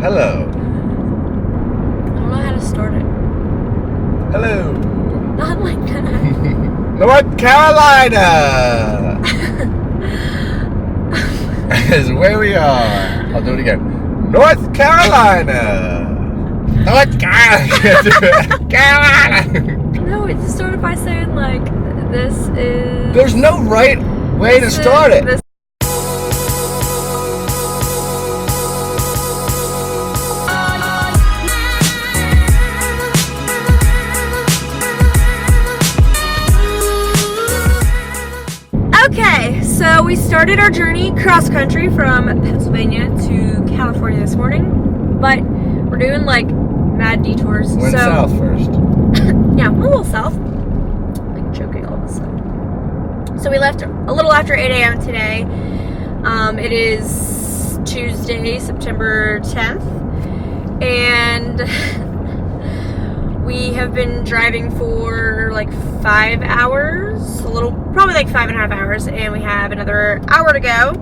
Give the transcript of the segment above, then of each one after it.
Hello. I don't know how to start it. Hello. Not like that. North Carolina is where we are. I'll do it again. North Carolina. North Carolina. No, it just started by saying like, this is... There's no right way to start it. Okay, so we started our journey cross country from Pennsylvania to California this morning, but we're doing like mad detours. Went south first. Yeah, we're a little south. Like choking all of a sudden. So we left a little after 8 a.m. today. It is Tuesday, September 10th, and we have been driving for like 5 hours, probably like 5.5 hours, and we have another hour to go.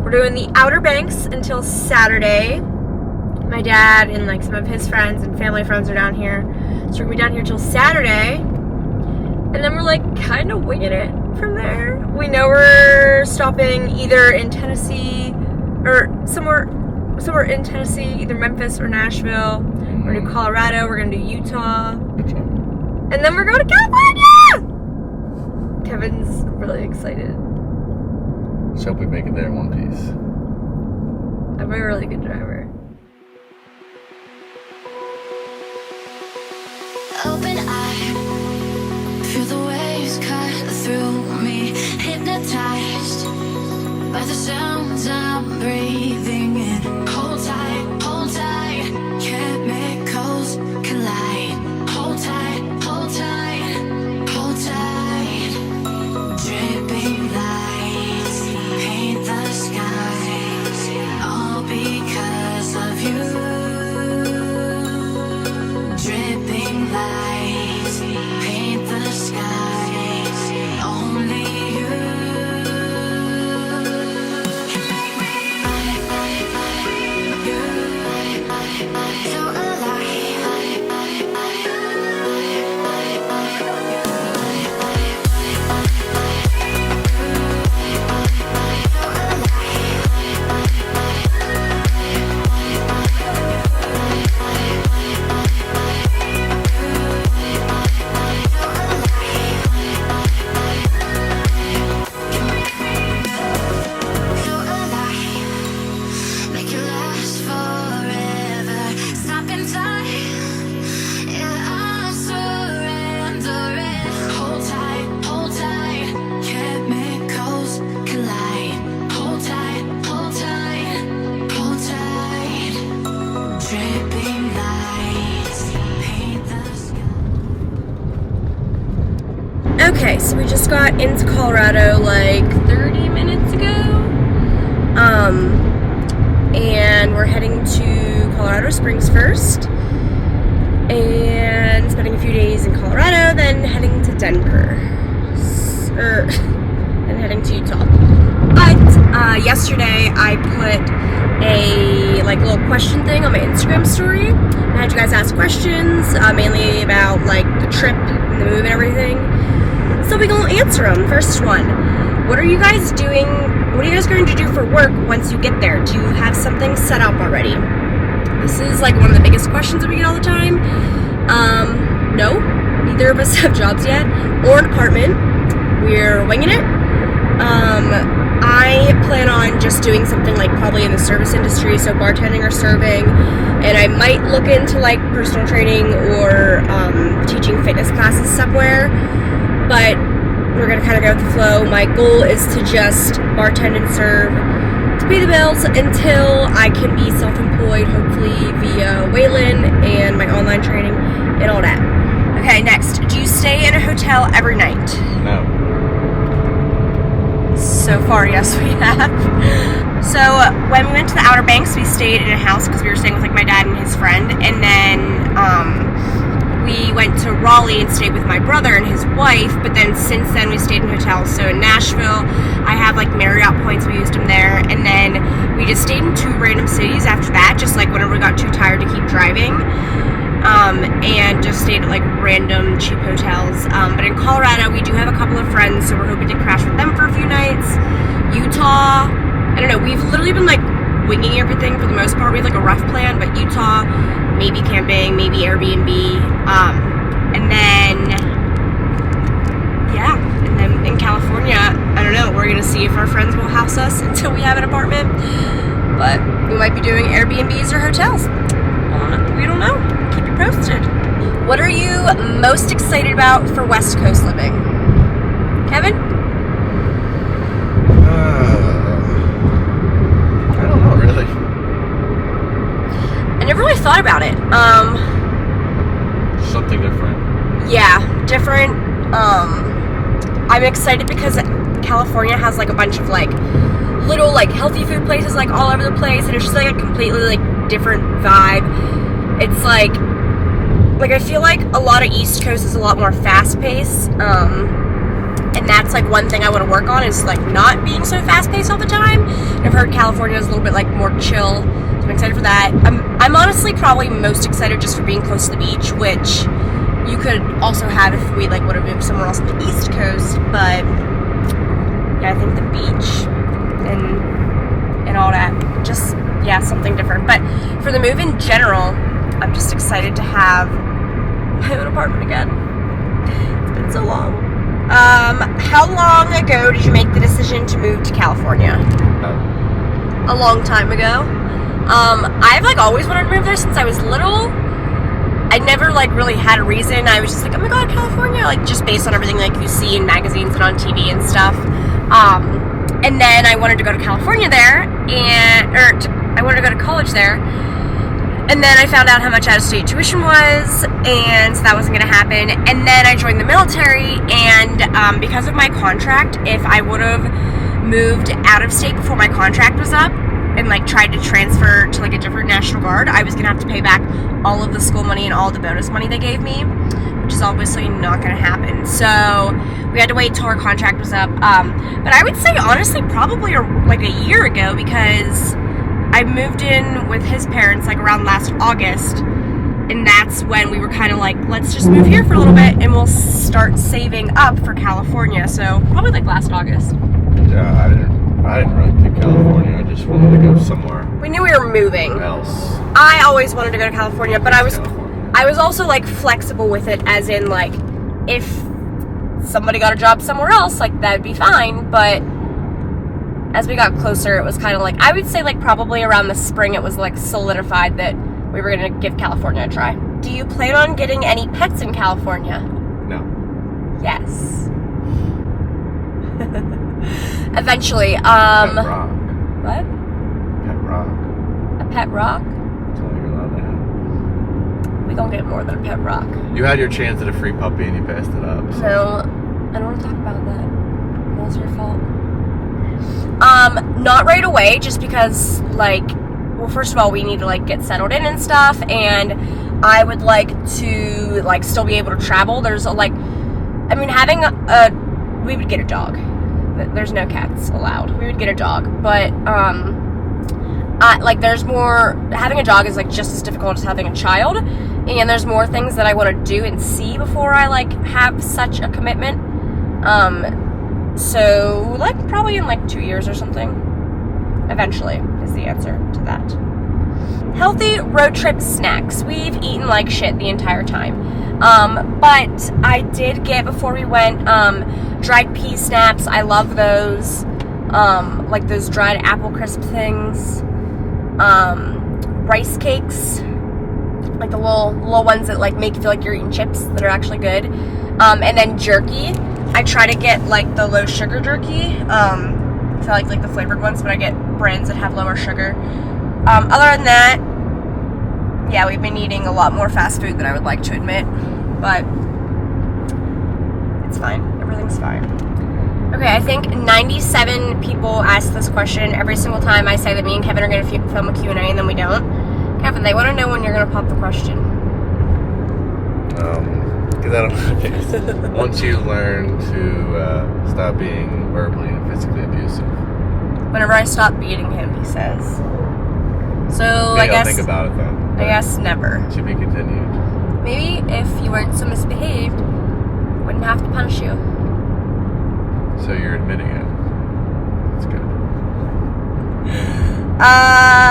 We're doing the Outer Banks until Saturday. My dad and like some of his friends and family friends are down here, so we're gonna be down here till Saturday, and then we're like kind of winging it from there. We know we're stopping either in Tennessee or somewhere in Tennessee, either Memphis or Nashville. We're gonna do Colorado, we're gonna do Utah, and then we're going to California! Kevin's really excited. Let's hope we make it there in one piece. I'm a really good driver. Open eye, feel the waves cut through me, hypnotized by the sounds I'm breathing in. Hold tight, chemicals collide. Hold tight, hold tight, hold tight. Dripping lights paint the skies, all because of you. Dripping lights paint the skies, only you can make me so Okay, so we just got into Colorado like 30 minutes ago. And we're heading to Colorado Springs first. And spending a few days in Colorado, then heading to Denver. And heading to Utah. But yesterday I put a like little question thing on my Instagram story. I had you guys ask questions, mainly about like the trip and the move and everything. So we gonna answer them. First one, what are you guys doing? What are you guys going to do for work once you get there? Do you have something set up already? This is like one of the biggest questions that we get all the time. No, neither of us have jobs yet or an apartment. We're winging it. I plan on just doing something like probably in the service industry, so bartending or serving, and I might look into like personal training or teaching fitness classes somewhere, but we're gonna kind of go with the flow. My goal is to just bartend and serve to pay the bills until I can be self-employed, hopefully via Weylyn and my online training and all that. Okay, next, do you stay in a hotel every night? No. So far, yes, we have. So when we went to the Outer Banks, we stayed in a house because we were staying with like my dad and his friend, and then we went to Raleigh and stayed with my brother and his wife, but then since then we stayed in hotels. So in Nashville, I have like Marriott points, we used them there, and then we just stayed in 2 random cities after that, just like like whenever we got too tired to keep driving. And just stayed at like random cheap hotels. But in Colorado, we do have a couple of friends, so we're hoping to crash with them for a few nights. Utah, I don't know, we've literally been like winging everything for the most part. We have like a rough plan, but Utah, maybe camping, maybe Airbnb. And then, yeah, and then in California, I don't know, we're gonna see if our friends will house us until we have an apartment. But we might be doing Airbnbs or hotels. We don't know. Keep you posted. What are you most excited about for West Coast living? Kevin? I don't know, really. I never really thought about it. Something different. Yeah, different. I'm excited because California has like a bunch of like little like healthy food places like all over the place, and it's just like a completely like different vibe. It's like I feel like a lot of East Coast is a lot more fast-paced, and that's like one thing I want to work on is like not being so fast-paced all the time. I've heard California is a little bit like more chill, so I'm excited for that. I'm honestly probably most excited just for being close to the beach, which you could also have if we like would have moved somewhere else on the East Coast. But yeah, I think the beach and all that, just yeah, something different. But for the move in general, I'm just excited to have my own apartment again. It's been so long. How long ago did you make the decision to move to California? A long time ago. I've like always wanted to move there since I was little. I never like really had a reason. I was just like, oh my god, California, like just based on everything like you see in magazines and on TV and stuff. And then I wanted to go to California there, I wanted to go to college there. And then I found out how much out-of-state tuition was, and so that wasn't going to happen. And then I joined the military, and because of my contract, if I would have moved out of state before my contract was up and like tried to transfer to like a different National Guard, I was going to have to pay back all of the school money and all the bonus money they gave me, which is obviously not going to happen. So we had to wait till our contract was up. But I would say honestly probably like a year ago, because I moved in with his parents like around last August, and that's when we were kind of like, let's just move here for a little bit and we'll start saving up for California. So probably like last August. Yeah, I didn't really pick California. I just wanted to go somewhere. We knew we were moving. Else. I always wanted to go to California, but I was also like flexible with it, as in like if somebody got a job somewhere else, like that'd be fine. But as we got closer, it was kind of like, I would say like probably around the spring, it was like solidified that we were going to give California a try. Do you plan on getting any pets in California? No. Yes. Eventually. Pet rock. What? Pet rock. A pet rock? That's all you're allowed to have. We don't get more than a pet rock. You had your chance at a free puppy and you passed it up. So. No, I don't want to talk about that. That was your fault. Not right away, just because, like, well, first of all, we need to, like, get settled in and stuff, and I would like to, like, still be able to travel. There's, we would get a dog. There's no cats allowed. We would get a dog, but, there's more, having a dog is, like, just as difficult as having a child, and there's more things that I want to do and see before I, like, have such a commitment. So, like, probably in, like, 2 years or something. Eventually is the answer to that. Healthy road trip snacks. We've eaten like shit the entire time. But I did get, before we went, dried pea snaps. I love those. Like those dried apple crisp things. Rice cakes. Like the little ones that, like, make you feel like you're eating chips that are actually good. And then jerky. I try to get, like, the low sugar jerky. So I like the flavored ones, but I get brands that have lower sugar. Other than that, yeah, we've been eating a lot more fast food than I would like to admit, but it's fine. Everything's fine. Okay, I think 97 people ask this question every single time I say that me and Kevin are going to film a Q&A, and then we don't. Kevin, they want to know when you're going to pop the question. Because I don't know. Once you learn to stop being verbally and physically abusive. Whenever I stop beating him, he says. So Maybe I'll think about it though. I guess never. To be continued. Maybe if you weren't so misbehaved, wouldn't have to punish you. So you're admitting it. That's good.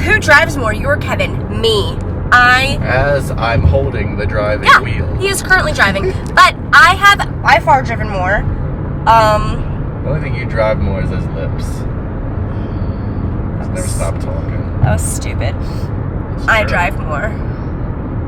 Who drives more, you or Kevin? Me. As I'm holding the driving wheel. He is currently driving, but I have by far driven more. The only thing you drive more is those lips. Just never stop talking. That was stupid. I drive more.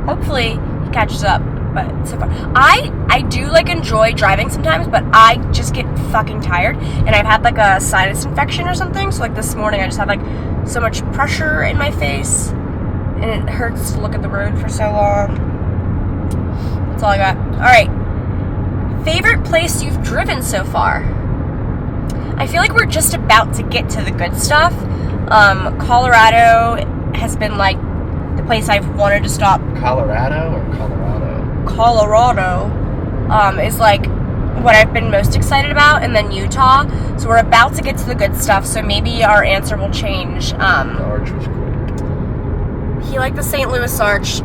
Hopefully he catches up, but so far I do like enjoy driving sometimes, but I just get fucking tired, and I've had like a sinus infection or something. So like this morning I just had like so much pressure in my face, and it hurts to look at the road for so long. That's all I got. All right. Favorite place you've driven so far? I feel like we're just about to get to the good stuff. Colorado has been like the place I've wanted to stop. Colorado or Colorado? Colorado is like what I've been most excited about, and then Utah. So we're about to get to the good stuff, so maybe our answer will change. The arch was cool. He liked the St. Louis Arch.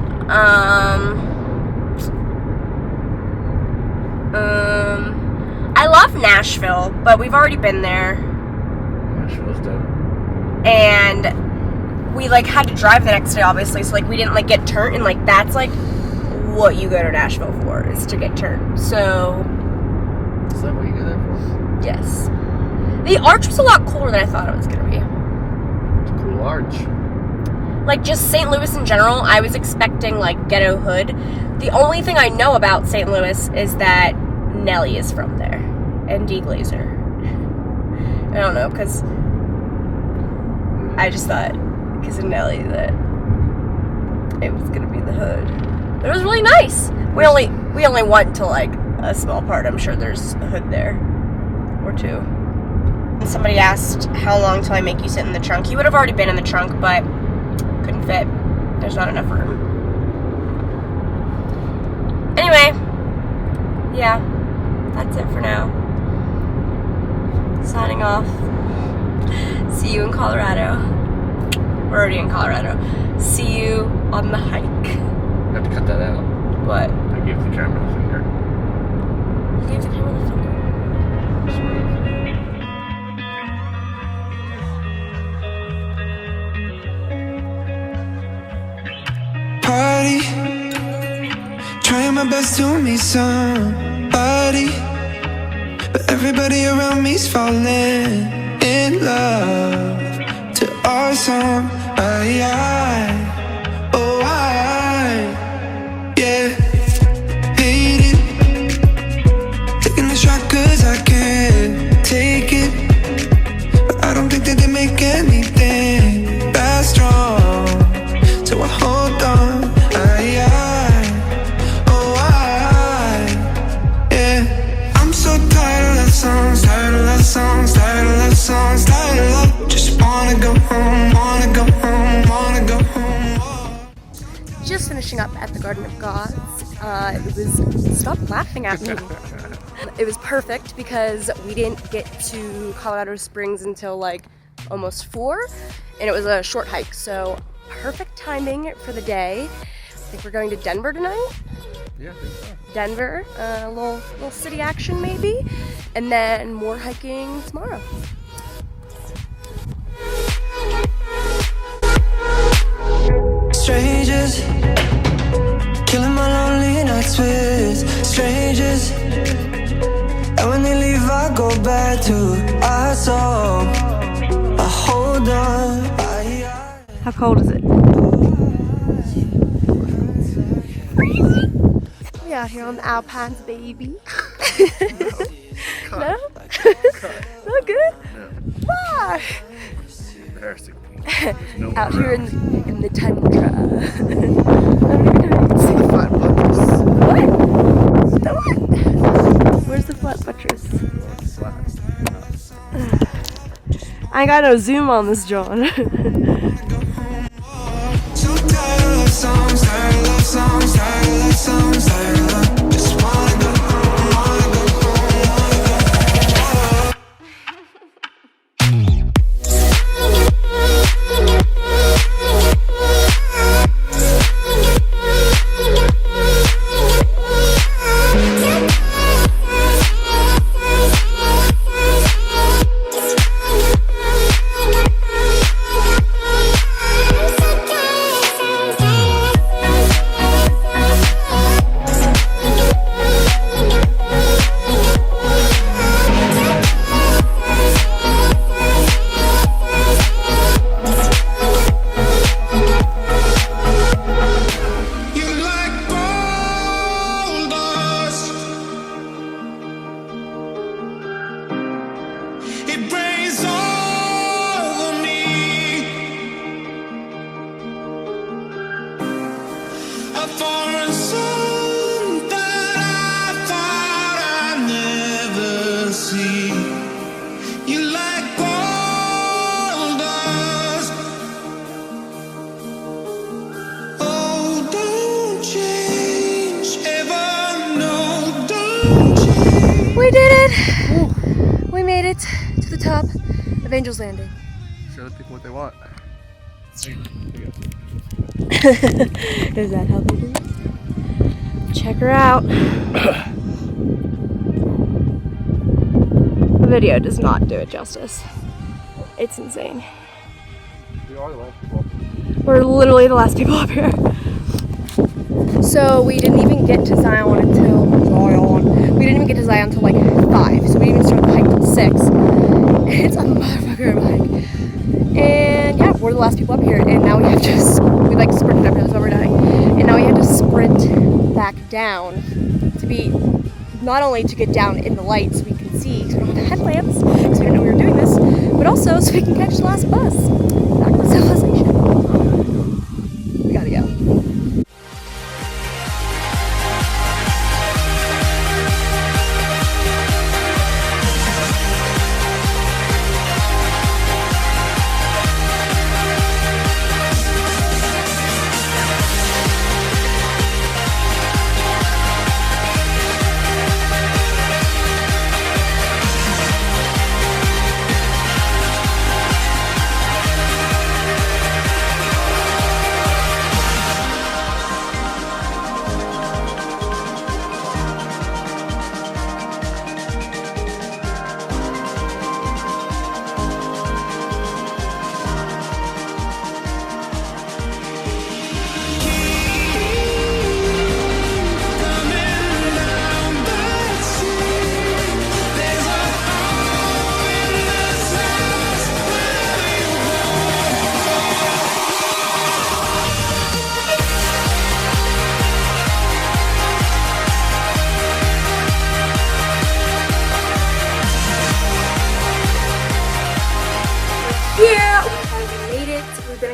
I love Nashville, but we've already been there. Nashville's dope. And we like had to drive the next day, obviously, so like we didn't like get turned, and like that's like what you go to Nashville for, is to get turned. So is that what you go there for? Yes. The arch was a lot cooler than I thought it was gonna be. It's a cool arch. Like just St. Louis in general, I was expecting like ghetto hood. The only thing I know about St. Louis is that Nelly is from there, and D. Glazer. I don't know, because I just thought, because of Nelly, that it was gonna be the hood. But it was really nice. We only went to like a small part. I'm sure there's a hood there, or two. And somebody asked, how long till I make you sit in the trunk? He would have already been in the trunk, but couldn't fit. There's not enough room. Anyway, yeah, that's it for now. Signing off. See you in Colorado. We're already in Colorado. See you on the hike. You have to cut that out. What? I gave the camera the finger. You gave the camera the finger? Party, trying my best to meet somebody, but everybody around me's falling in love to our song. Yeah, hate it, taking the shot 'cause I can't take it, but I don't think that they make anything that strong, so I hold on. Yeah, I'm so tired of love songs, tired of love songs, tired of love songs, tired of love. Just wanna go home, wanna go home, wanna go home. Just finishing up at the Garden of Gods. Stop laughing at me. It was perfect because we didn't get to Colorado Springs until like almost 4, and it was a short hike, so perfect timing for the day. I think we're going to Denver tonight. Yeah, I think so. Denver, a little city action maybe, and then more hiking tomorrow. Strangers, killing my lonely nights with strangers, and when they leave I go back to our song. I hold on. How cold is it? We out here on the Alpines, baby. No? Not good? No. Why? Embarrassing. No Out more here around. in the tundra. Flat buttress. What? The what? Where's the flat buttress? Flat. I ain't got no zoom on this, John. So tired of love songs, tired of love songs, tired of love songs, tired of love. Just wanna go home, wanna go home, wanna go home. a foreign sun that I thought I'd never see. You like gold dust. Oh, don't change ever, no, don't change. We did it! We made it to the top of Angel's Landing. Show the people what they want. Is that how they do it? Check her out. The video does not do it justice. It's insane. We are the last people. We're literally the last people up here. So we didn't even get to Zion until like 5. So we didn't even start the hike till 6. It's a motherfucker hike. And yeah, we're the last people up here, and now we have to, we like sprinted up here, that's why we're dying. And now we have to sprint back down to be, not only to get down in the light so we can see, because we don't have headlamps, because we didn't know we were doing this, but also so we can catch the last bus back to civilization. We gotta go.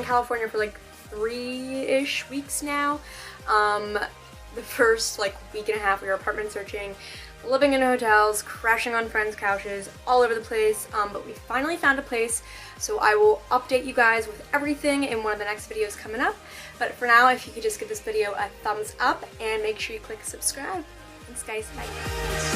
California for like 3-ish weeks now. The first like week and a half we were apartment searching, living in hotels, crashing on friends' couches, all over the place, but we finally found a place, so I will update you guys with everything in one of the next videos coming up. But for now, if you could just give this video a thumbs up and make sure you click subscribe. Thanks guys, bye.